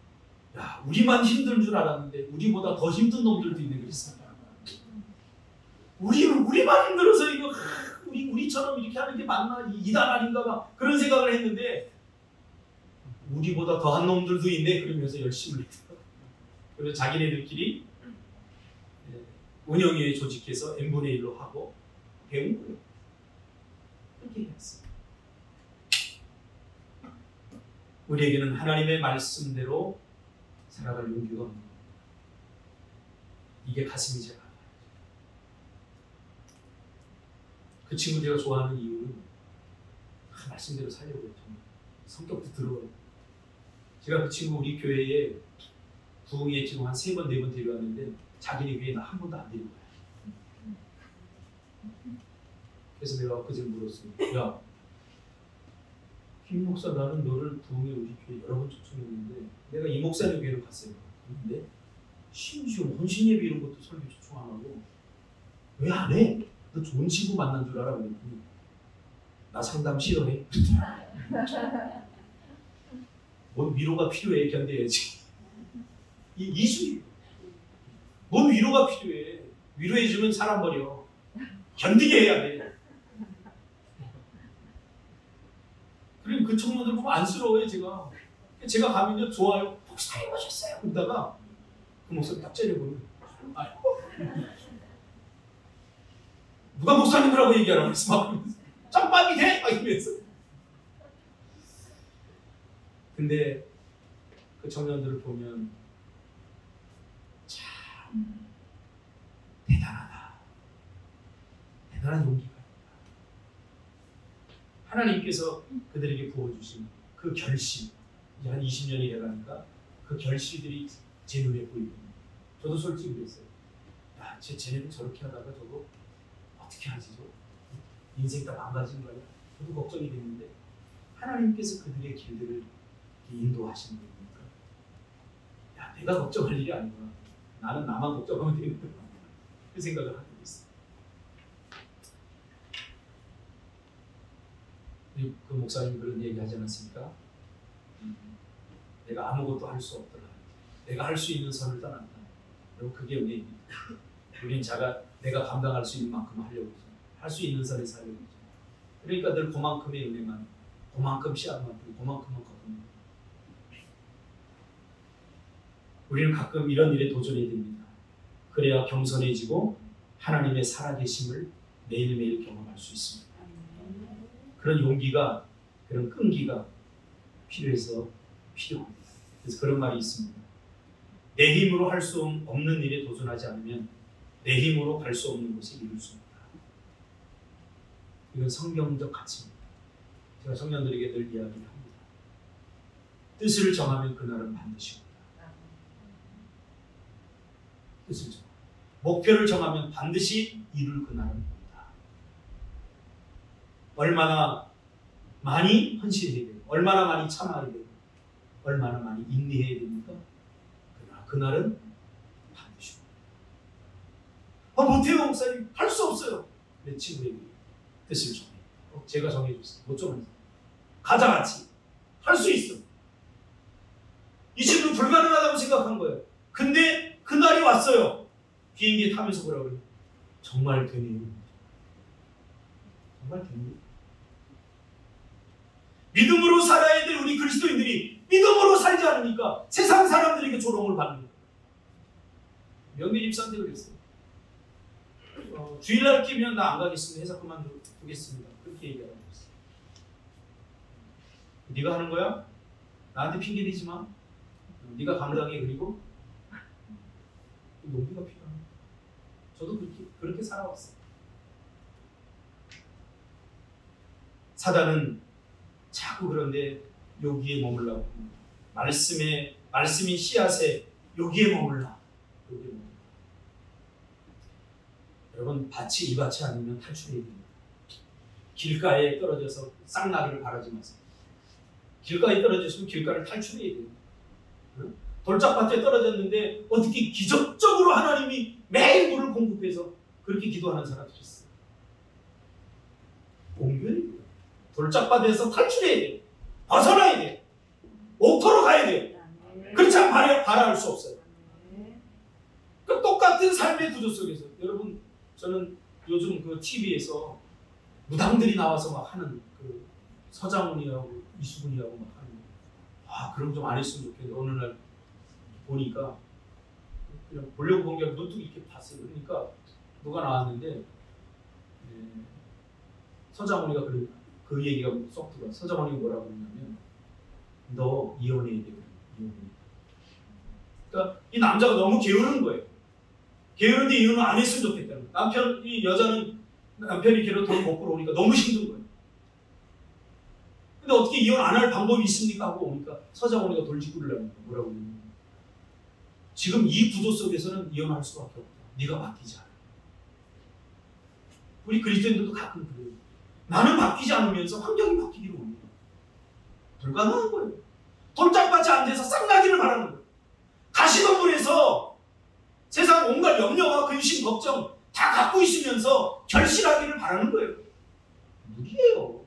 Speaker 1: 야, 우리만 힘든 줄 알았는데 우리보다 더 힘든 놈들도 있는 그랬습니다. 우리만 힘들어서 이거 우리처럼 이렇게 하는 게 맞나? 이단 아닌가 봐. 그런 생각을 했는데 우리보다 더한 놈들도 있네. 그러면서 열심히 했어요. 그래서 자기네들끼리 운영위에 조직해서 n분의 1로 하고 배운 거예요. 그렇게 했어요. 우리에게는 하나님의 말씀대로 살아갈 용기가 없는 거예요. 이게 가슴이 제가 그 친구 제가 좋아하는 이유는 말씀대로 살려고 했죠. 성격도 들어가요. 제가 그 친구 우리 교회에 부흥에 지금 한 3번, 4번 데려왔는데 자기네 교회에 나 한 번도 안 데리고 가요. 그래서 내가 엊그제 물었어요. 야, 김 목사 나는 너를 부흥에 우리 교회 여러 번 초청했는데 내가 이 목사님 교회로 갔어요. 근데 심지어 헌신 예배 이런 것도 설교 초청 안 하고 왜 안 해? 너 좋은 친구 만난 줄 알아? 그랬더니 나 상담 싫어해. 뭔 위로가 필요해. 견뎌야지. 이수이 뭔 위로가 필요해. 위로해주면 사람 버려. 견디게 해야 돼. 그럼 그 청년들 보면 안쓰러워요. 제가 가면요 좋아요. 목사님 오셨어요. 그러다가 그 목사님 딱 째려보면 누가 목사님이라고 얘기하라고 그랬어. 막 짬밥이 돼? 막 이러면서. 근데 그 청년들을 보면 참 대단하다. 대단한 용기가 있다. 하나님께서 그들에게 부어주신 그 결심, 이제 한 20년이 돼가니까 그 결실들이 제 눈에 보이거든요. 저도 솔직히 그랬어요. 야, 쟤네들 저렇게 하다가 저거 어떻게 하지? 저 인생 다 망가지는 거 아니야? 저도 걱정이 됐는데 하나님께서 그들의 길들을 인도하시는 거니까 야, 내가 걱정할 일이 아니구나. 나는 나만 걱정하면 되는구나. 그 생각을 하게 됐어요. 그 목사님 그런 얘기 하지 않았습니까? 내가 아무것도 할 수 없더라. 내가 할 수 있는 선을 떠난다. 그리고 그게 은혜입니다. 우린 내가 감당할 수 있는 만큼 하려고 하죠. 할 수 있는 선에 살려고 하죠. 그러니까 늘 그만큼의 은혜만, 그만큼 씨앗만 뿌리고 그만큼만 거듭니다. 우리는 가끔 이런 일에 도전해야 됩니다. 그래야 겸손해지고 하나님의 살아계심을 매일매일 경험할 수 있습니다. 그런 용기가, 그런 끈기가 필요합니다. 그래서 그런 말이 있습니다. 내 힘으로 할 수 없는 일에 도전하지 않으면 내 힘으로 갈 수 없는 곳에 이룰 수 없다. 이건 성경적 가치입니다. 제가 청년들에게 늘 이야기를 합니다. 뜻을 정하면 그날은 반드시 온다. 뜻을 정하면. 목표를 정하면 반드시 이룰 그날은 온다. 얼마나 많이 헌신해야 되고, 얼마나 많이 참아야 되고, 얼마나 많이 인내해야 됩니까? 그러나 그날은 반드시 온다. 못해요 목사님. 할 수 없어요. 내 친구에게 뜻을 정해. 제가 정해줬어요. 못 정해서. 가자 같이. 할 수 있어. 이 친구는 불가능하다고 생각한 거예요. 근데 그날이 왔어요. 비행기에 타면서 뭐라고 그래요? 정말 되네요. 정말 되네요. 믿음으로 살아야 될 우리 그리스도인들이 믿음으로 살지 않으니까 세상 사람들에게 조롱을 받는 거예요. 명기 집사한테 그랬어요. 주일날 끼면 나 안 가겠습니다. 회사 그만두겠습니다. 그렇게 얘기하고 있어요. 네가 하는 거야? 나한테 핑계 대지 마. 네가 감당해. 그리고 용기가 필요합니다. 저도 그렇게 살아왔어요. 사단은 자꾸 그런데 여기에 머물라고 합니다. 말씀이 씨앗에 여기에 머물라. 여기에 머물라. 여러분 밭이 이 밭이 아니면 탈출해야 됩니다. 길가에 떨어져서 쌍나기를 바라지 마세요. 길가에 떨어졌으면 길가를 탈출해야 돼요. 돌짝밭에 떨어졌는데 어떻게 기적적으로 하나님이 매일 물을 공급해서 그렇게 기도하는 사람들이 있어요. 공교예요. 돌짝밭에서 탈출해야 돼요. 벗어나야 돼요. 옥토로 가야 돼요. 그렇지 않으면 발화할 수 없어요. 그 똑같은 삶의 구조 속에서 여러분 저는 요즘 그 TV에서 무당들이 나와서 막 하는 그 서장훈이하고 이수근이하고 막 하는 그럼 좀 안 했으면 좋겠는데 어느 날 보니까 그냥 보려고 본 게 문득 이렇게 봤어요. 그러니까 누가 나왔는데 서장훈이가 그 얘기가 쏙 들어와. 서장훈이가 뭐라고 그러냐면 너 이혼해야 돼. 그러니까 이 남자가 너무 게으른 거예요. 게으른데 이혼을 안 했으면 좋겠다는 거예요. 이 여자는 남편이 걔로 돈 못 벌어오니까 너무 힘든 거예요. 근데 어떻게 이혼 안 할 방법이 있습니까? 하고 오니까 서장훈이가 돌직구를 하니까 뭐라고 그러냐면 지금 이 구조 속에서는 이혼할 수밖에 없다. 네가 바뀌지 않아. 우리 그리스도인들도 가끔 그래요. 나는 바뀌지 않으면서 환경이 바뀌기를 원해요. 불가능한 거예요. 돌짝밭에 앉아서 쌍나기를 바라는 거예요. 가시덤불에서 세상 온갖 염려와 근심, 걱정 다 갖고 있으면서 결실하기를 바라는 거예요. 무리예요.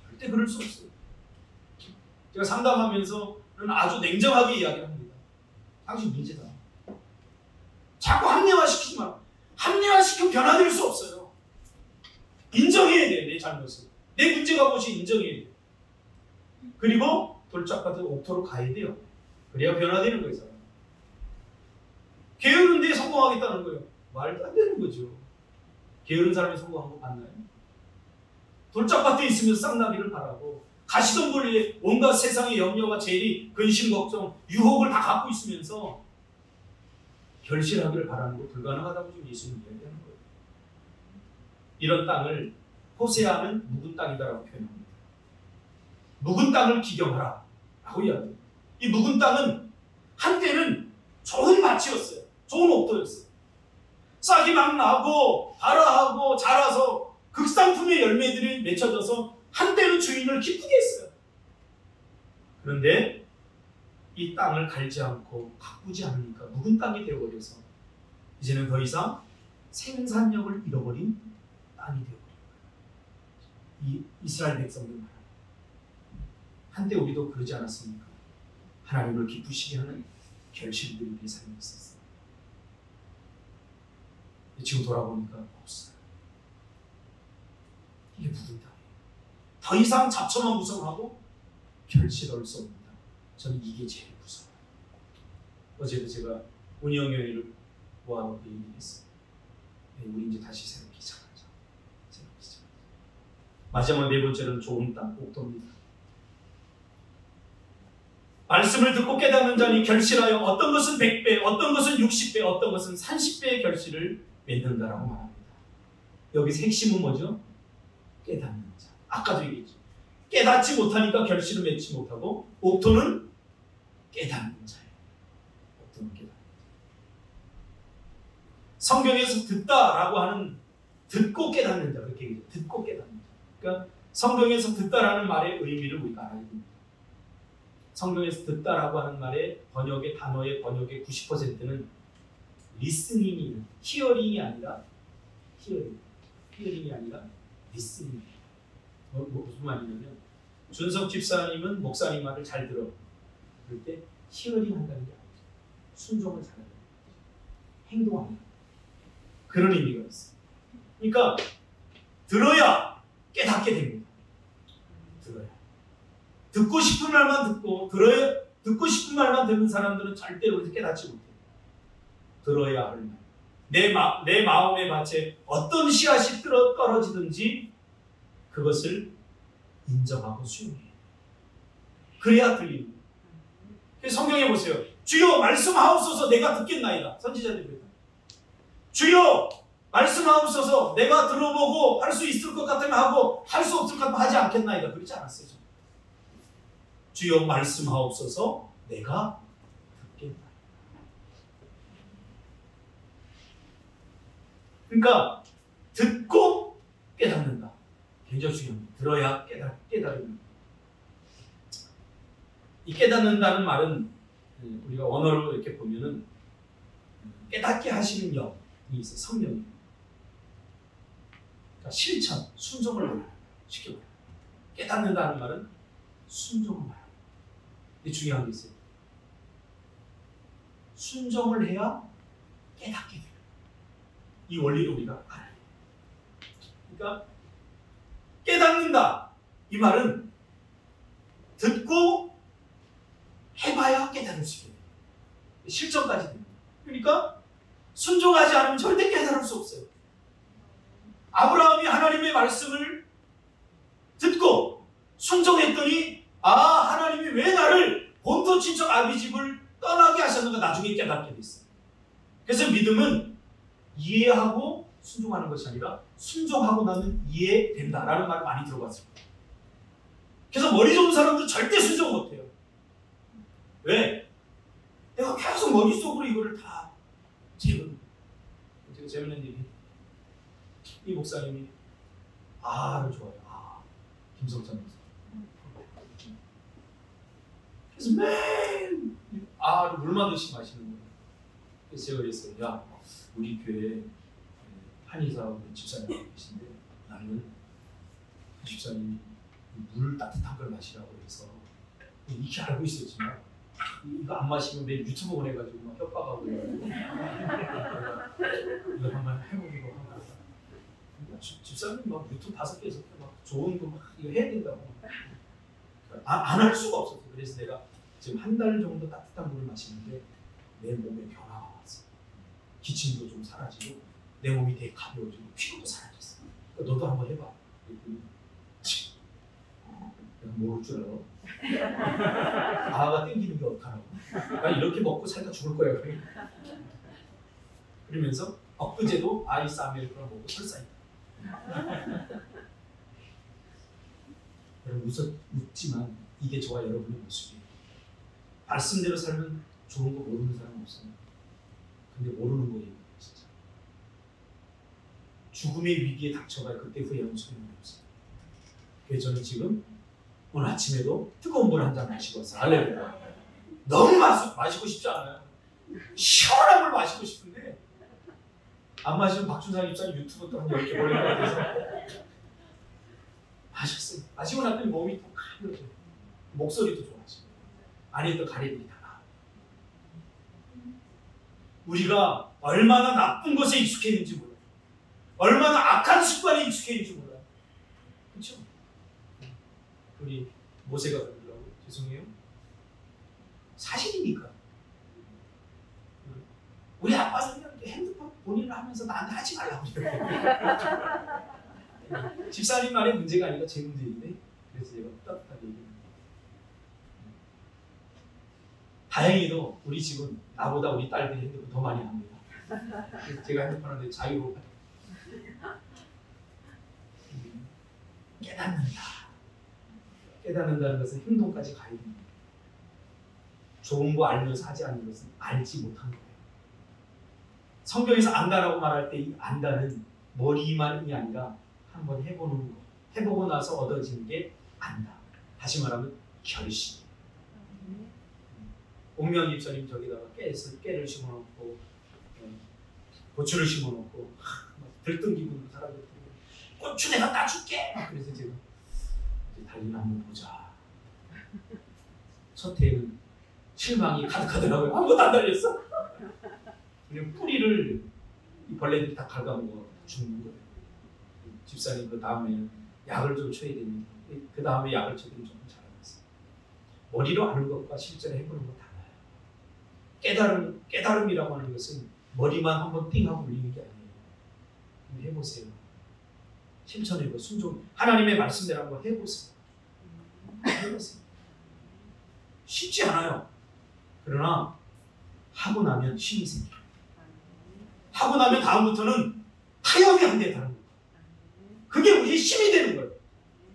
Speaker 1: 절대 그럴 수 없어요. 제가 상담하면서는 아주 냉정하게 이야기를 합니다. 당신 문제다. 자꾸 합리화시키지 마. 합리화시키면 변화될 수 없어요. 인정해야 돼. 내 잘못을. 내 문제가 무엇이 인정해야 돼. 그리고 돌짝밭에 옥토로 가야 돼요. 그래야 변화되는 거예요. 사람. 게으른데 성공하겠다는 거예요. 말도 안 되는 거죠. 게으른 사람이 성공한 거 봤나요? 돌짝밭에 있으면서 쌍나기를 바라고 가시덤불에 온갖 세상의 염려와 재리, 근심, 걱정, 유혹을 다 갖고 있으면서 결실하기를 바라는 거 불가능하다고 좀 예수님이 이야기하는 거예요. 이런 땅을 호세아는 묵은 땅이다라고 표현합니다. 묵은 땅을 기경하라 라고 이야기해요. 이 묵은 땅은 한때는 좋은 밭이었어요. 좋은 옥토였어요. 싹이 막 나고 발화하고 자라서 극상품의 열매들이 맺혀져서 한때는 주인을 기쁘게 했어요. 그런데 이 땅을 갈지 않고 가꾸지 않으니까 묵은 땅이 되어버려서 이제는 더 이상 생산력을 잃어버린 땅이 되어버린 거예요. 이 이스라엘 백성들 말합니다. 한때 우리도 그러지 않았습니까? 하나님을 기쁘시게 하는 결실들이 우리 삶에 있었어요. 지금 돌아보니까 없어요. 이게 묵은 땅이에요. 더 이상 잡초만 무성하고 결실할 수 없습니다. 저는 이게 제일 무서워요. 어제도 제가 운영 여인을 모아놓고 얘기했어요. 우리 이제 다시 새롭게 시작하자. 새롭게 시작하자. 마지막 네 번째는 좋은 땅, 옥토입니다. 말씀을 듣고 깨닫는 자니 결실하여 어떤 것은 100배, 어떤 것은 60배, 어떤 것은 30배의 결실을 맺는다라고 말합니다. 여기서 핵심은 뭐죠? 깨닫는 자. 아까도 얘기했죠. 깨닫지 못하니까 결실을 맺지 못하고 옥토는 깨닫는 자예요. 옥토는 깨닫는 자. 성경에서 듣다라고 하는 듣고 깨닫는 자 그렇게 얘기해요. 듣고 깨닫는 자. 그러니까 성경에서 듣다라는 말의 의미를 우리가 알아야 됩니다. 성경에서 듣다라고 하는 말의 번역의 단어의 번역의 90%는 리스닝이 히어링이 아니라 히어링이 아니라 리스닝. 무슨 말이냐면 준석 집사님은 목사님 말을 잘 들어. 그럴 때 히어링 한다는 게 아니죠. 순종을 잘하는 거예요. 행동하는 거예요. 그런 의미가 있어요. 그러니까 들어야 깨닫게 됩니다. 들어야. 듣고 싶은 말만 듣고 듣고 싶은 말만 듣는 사람들은 절대로 깨닫지 못해요. 들어야 할 말. 내 마음의 밭에 어떤 씨앗이 떨어지든지 그것을 인정하고 수용해요. 그래야 들립니다. 성경에 보세요. 주여 말씀하옵소서 내가 듣겠나이다. 선지자들이 그랬다. 주여 말씀하옵소서 내가 들어보고 할 수 있을 것 같으면 하고 할 수 없을 것 같으면 하지 않겠나이다. 그러지 않았어요. 주여 말씀하옵소서 내가 듣겠나이다. 그러니까 듣고 깨닫는다. 굉장히 중요합니다. 들어야 깨달음입니다. 이 깨닫는다는 말은 우리가 원어로 이렇게 보면은 깨닫게 하시는 영이 있어요. 성령이. 그러니까 실천, 순종을 말합니다. 쉽게 말해요. 깨닫는다는 말은 순종을 말합니다. 이게 중요한 게 있어요. 순종을 해야 깨닫게 돼요. 이 원리를 우리가 알아야 돼요. 그러니까 깨닫는다. 이 말은 듣고 해봐야 깨달을 수 있게 돼요. 실천까지 됩니다. 그러니까 순종하지 않으면 절대 깨달을 수 없어요. 아브라함이 하나님의 말씀을 듣고 순종했더니 하나님이 왜 나를 본토 친척 아비 집을 떠나게 하셨는가 나중에 깨닫게 됐어요. 그래서 믿음은 이해하고 순종하는 것이 아니라 순종하고 나면 이해된다라는 말을 많이 들어봤습니다. 그래서 머리 좋은 사람들은 절대 순종 못해요. 왜? 내가 계속 머릿속으로 이거를 다 재는 재밌는 일이 이 목사님이 를 좋아해요. 김성찬 목사. 그래서 매일 물 마듯이 마시는 거예요. 그래서 제가 그랬어요. 야, 우리 교회에 한의사 집사님 계신데 나는 집사님이 물 따뜻한 걸 마시라고 해서 이렇게 알고 있었지만 이거 안 마시면 매일 유튜브 보내가지고 막 협박하고 그래가지고 이거 한번 해보기로 하고 집사님 막 유튜브 5개 6개 막 좋은 거 막 이거 해야 된다고 안 할 수가 없었어. 그래서 내가 지금 한 달 정도 따뜻한 물을 마시는데 내 몸에 변화가 왔어. 기침도 좀 사라지고 내 몸이 되게 가벼워지고 피로도 사라졌어. 그러니까 너도 한번 해봐. 내가 모를 줄 알아. 아가 땡기는 게 어떡하라고. 나 이렇게 먹고 살다 죽을 거야. 그러면서 엊그제도 아이스 아메리카노 먹고 설사했다. 여러분 웃지만 이게 저와 여러분의 모습이에요. 말씀대로 살면 좋은 거 모르는 사람 없어요. 근데 모르는 거예요. 진짜. 죽음의 위기에 닥쳐갈 그때 후회하는 소용이 없어요. 그래서 저는 지금 오늘 아침에도 뜨거운 물 한 잔 마시고 왔어요. 할렐루야. 너무 마시고 싶지 않아요. 시원한 물 마시고 싶은데 안 마시면 박준상 집사님 유튜브 또 한 10개 올릴 것 같아서 마셨어요. 마시고 났더니 몸이 또 가벼워져요. 목소리도 좋아지고 안에 있던 가래들이 다 나아요. 우리가 얼마나 나쁜 것에 익숙해 있는지 몰라요. 얼마나 악한 습관에 익숙해 있는지 몰라요. 그렇죠? 우리 모세가 그러더라고요. 죄송해요. 사실이니까. 우리 아빠는 핸드폰 본인을 하면서 나한테 하지 말라고 그래요. 집사님 말의 문제가 아니라 제 문제인데 그래서 제가 따뜻하게 얘기합니다. 다행히도 우리 집은 나보다 우리 딸들이 핸드폰 더 많이 합니다. 제가 핸드폰 하는데 자유로 깨닫는다. 깨닫는다는 것은 행동까지 가야 됩니다. 좋은 거 알면서 하지 않는 것은 알지 못한 거예요. 성경에서 안다라고 말할 때 이 안다는 머리만이 아니라 한번 해보는 거. 해보고 나서 얻어지는 게 안다. 다시 말하면 결심. 옥명 집사님 저기다가 깨를 심어놓고 고추를 심어놓고 들뜬 기분으로 살아가지고 고추 내가 따줄게. 그래서 제가 달리는 한번 보자. 첫 해에는 실망이 가득하더라고요. 아무것도 안 달렸어. 그냥 뿌리를 이 벌레들이 다 갉아먹어 죽는 거예요. 집사님 그 다음에는 약을 좀 쳐야 됩니다. 그 다음에 약을 쳐드리면 좀 잘하겠어요. 머리로 아는 것과 실제로 해보는 거 달라요. 깨달음이라고 하는 것은 머리만 한번 띵 하고 울리는 게 아니에요. 해보세요. 실천해보세요. 순종. 하나님의 말씀대로 한번 해보세요. 해보세요. 쉽지 않아요. 그러나 하고 나면 힘이 생겨요. 하고 나면 다음부터는 타협이 안 돼, 다른 거. 그게 우리의 힘이 되는 거예요.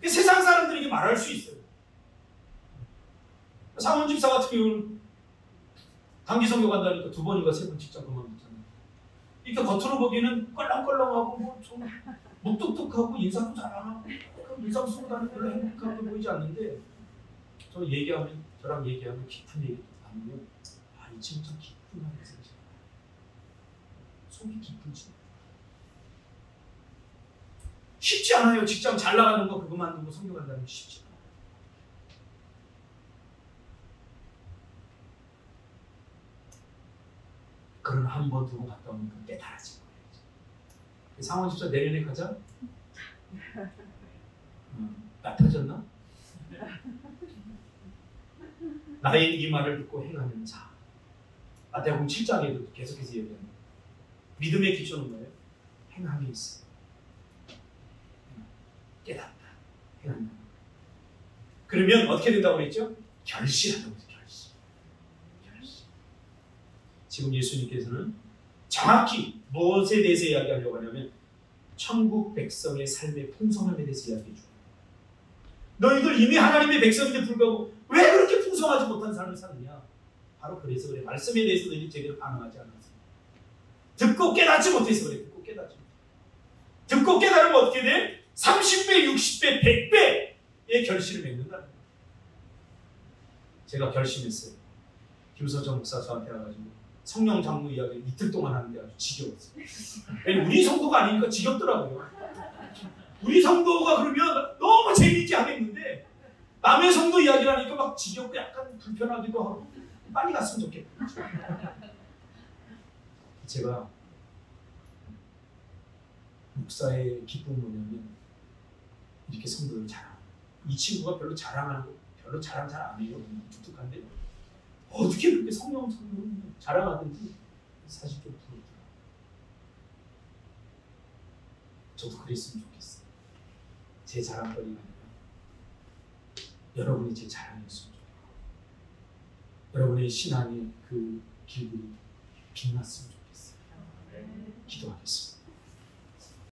Speaker 1: 세상 사람들에게 말할 수 있어요. 상원 집사 같은 경우는 단기 선교 간다니까 2번인가 3번 직장 그만뒀잖아요. 그러니까 겉으로 보기에는 껄렁껄렁하고 뭐좀 묵뚝뚝하고 인사도 잘하고 물상 쓰고 다니는 별로 행복하게 보이지 않는데 저랑 얘기하면 깊은 얘기도 나누면 이 친구 참 깊은 말을 쓰지. 속이 깊은지. 쉽지 않아요. 직장 잘 나가는 거 그거 만들고 선교 간다는 게 쉽지 않아요. 그러나 한 번, 2번 갔다 오니까 깨달아진 거예요. 상원 집사 내년에 가자? 나타졌나? 나의 이 말을 듣고 행하는 자. 마태복음 7장에도 계속해서 얘기합니다. 믿음의 기초는 뭐예요? 행함이 있어요. 깨닫다. 행한다. 그러면 어떻게 된다고 그랬죠? 결실한다고 했죠. 결실. 지금 예수님께서는 정확히 무엇에 대해서 이야기하려고 하냐면 천국 백성의 삶의 풍성함에 대해서 이야기해 줘요. 너희들 이미 하나님의 백성인데 불구하고 왜 그렇게 풍성하지 못한 삶을 사느냐? 바로 그래서 그래. 말씀에 대해서 너희들이 제대로 반응하지 않았어. 듣고 깨닫지 못해서 그래. 듣고 깨달으면 어떻게 돼? 30배, 60배, 100배의 결실을 맺는다는 거예요. 제가 결심했어요. 김서정 목사 저한테 와가지고 성령 장로 이야기를 이틀 동안 하는데 아주 지겨웠어요. 왜냐면 우리 성도가 아니니까 지겹더라고요. 우리 성도가 그러면 너무 재미있게 하겠는데 남의 성도 이야기를 하니까 막 지겹고 약간 불편하기도 하고 빨리 갔으면 좋겠다. 제가 목사의 기쁨은 뭐냐면 이렇게 성도를 자랑하는 이 친구가 별로 자랑하는 거 별로 자랑 잘 안 해요. 독특한데 어떻게 그렇게 성령 자랑하든지 사실 좀 부럽더라고요. 저도 그랬으면 좋겠어요. 제 자랑거리가 아니라 여러분이 제 자랑이었으면 좋겠고 여러분의 신앙의 그 길들이 빛났으면 좋겠어요. 기도하겠습니다.